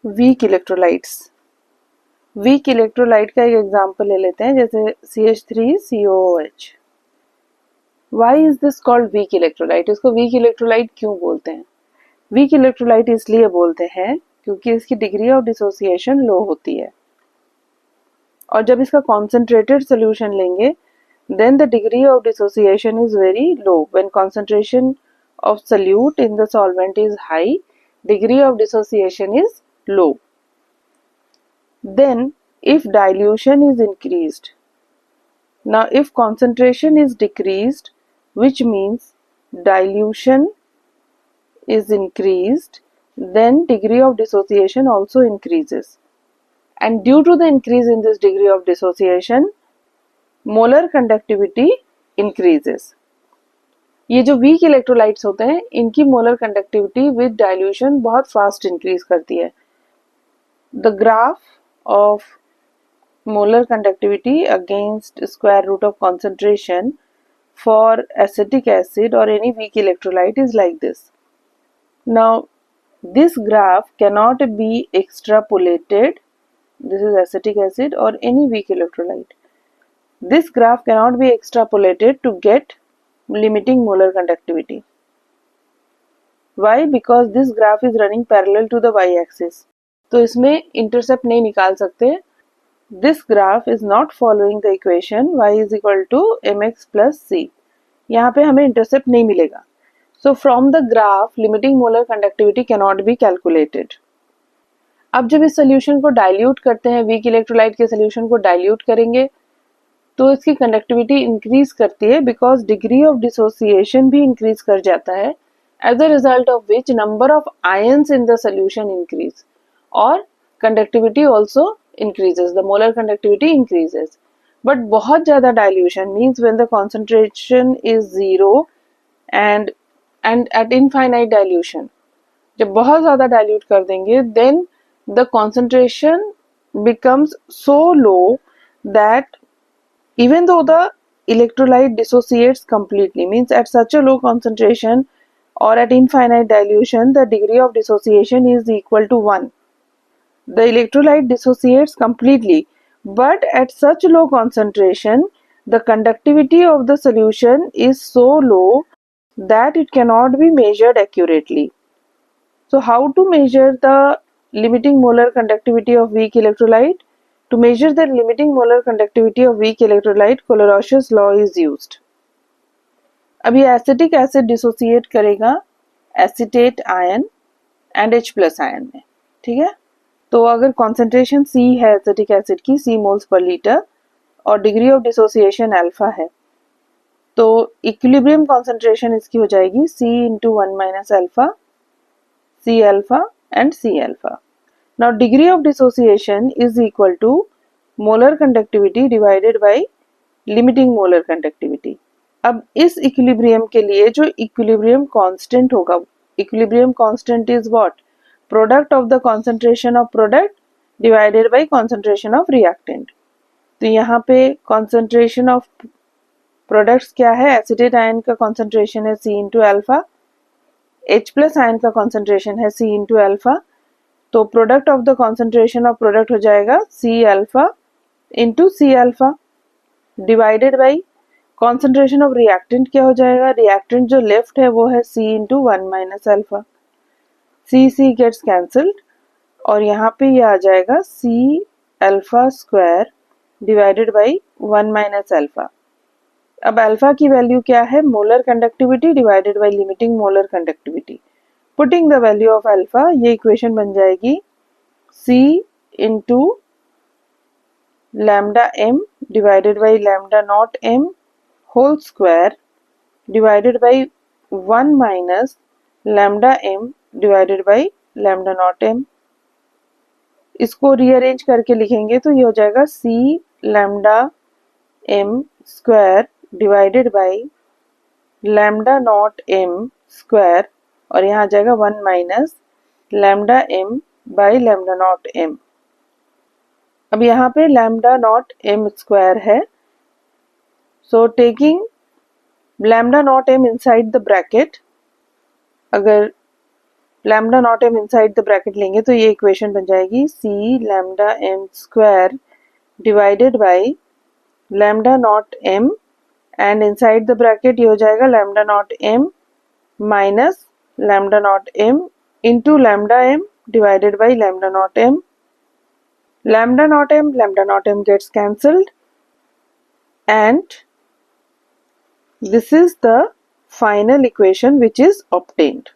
Weak electrolytes. Weak electrolyte का एक example ले लेते हैं, जैसे CH3COOH। Why is this called weak electrolyte? इसको वीक इलेक्ट्रोलाइट क्यों बोलते हैं? वीक इलेक्ट्रोलाइट इसलिए बोलते हैं क्योंकि इसकी डिग्री ऑफ डिसोसिएशन लो होती है, और जब इसका कॉन्सेंट्रेटेड सोल्यूशन लेंगे then the degree of dissociation is very low. When concentration of solute in the solvent is high, degree of dissociation is low. Then if dilution is increased, now if concentration is decreased, which means dilution is increased, then degree of dissociation also increases, and due to the increase in this degree of dissociation, molar conductivity increases. ये जो weak electrolytes होते हैं इनकी molar conductivity with dilution बहुत fast increase करती है। The graph of molar conductivity against square root of concentration for acetic acid और any weak electrolyte is like this. Now this graph cannot be extrapolated, this is acetic acid और any weak electrolyte. This graph cannot be extrapolated to get limiting molar conductivity. Why? Because this graph is running parallel to the y-axis. तो इसमें intercept नहीं निकाल सकते. This graph is not following the equation y is equal to mx plus c. यहाँ पे हमें intercept नहीं मिलेगा. So from the graph, limiting molar conductivity cannot be calculated. अब जब इस solution को dilute करते हैं, weak electrolyte के solution को dilute करेंगे, तो इसकी कंडक्टिविटी इंक्रीज करती है, बिकॉज डिग्री ऑफ डिसोसिएशन भी इंक्रीज कर जाता है, as a result of which number of ions in the solution increase और conductivity also increases, the molar conductivity increases. But बहुत ज्यादा dilution means when the concentration is zero and at infinite dilution, जब बहुत ज्यादा dilute कर देंगे then the concentration becomes so low that even though the electrolyte dissociates completely, means at such a low concentration or at infinite dilution, the degree of dissociation is equal to 1. The electrolyte dissociates completely, but at such low concentration, the conductivity of the solution is so low that it cannot be measured accurately. So how to measure the limiting molar conductivity of weak electrolyte? To measure the limiting molar conductivity of weak electrolyte, Colorocious law is used. अब ये acetic acid dissociate करेगा acetate ion and H plus ion में, ठीक है. तो अगर concentration C है acetic acid की, C मोल्स पर लीटर, और डिग्री ऑफ डिसोसिएशन अल्फा है, तो इक्विलिब्रियम कॉन्सेंट्रेशन इसकी हो जाएगी C into 1 minus alpha, C alpha and C alpha. Now degree of dissociation is equal to molar conductivity divided by limiting molar conductivity. अब इस equilibrium के लिए जो equilibrium constant होगा, equilibrium constant is what? Product of the concentration of product divided by concentration of reactant. तो यहाँ पे concentration of products क्या है? एसिटेट आयन का concentration है C into alpha, H plus ion का concentration है C इंटू अल्फा, तो product of the concentration of product हो जाएगा C alpha into C alpha divided by concentration of reactant क्या हो जाएगा, रिएक्टेंट जो लेफ्ट है वो है C into 1 minus alpha, C gets cancelled और यहाँ पे ये आ जाएगा C alpha square divided by 1 minus alpha. अब अल्फा की वैल्यू क्या है, molar conductivity divided by limiting molar conductivity. Putting the value of alpha, ये इक्वेशन बन जाएगी C into lambda m divided by lambda naught m whole square divided by 1 minus lambda m divided by lambda naught m. इसको rearrange करके लिखेंगे तो ये हो जाएगा C lambda m square divided by lambda naught m square और यहाँ आ जाएगा 1 minus lambda m by lambda naught m. अब यहाँ पे लैम्डा नॉट m स्क्वायर है, so taking lambda naught m inside the bracket, अगर lambda naught m inside the bracket लेंगे तो ये इक्वेशन बन जाएगी C lambda m square divided by lambda naught m, and inside the bracket ये हो जाएगा lambda naught m minus lambda naught m into lambda m divided by lambda naught m. Lambda naught m gets cancelled, and this is the final equation which is obtained.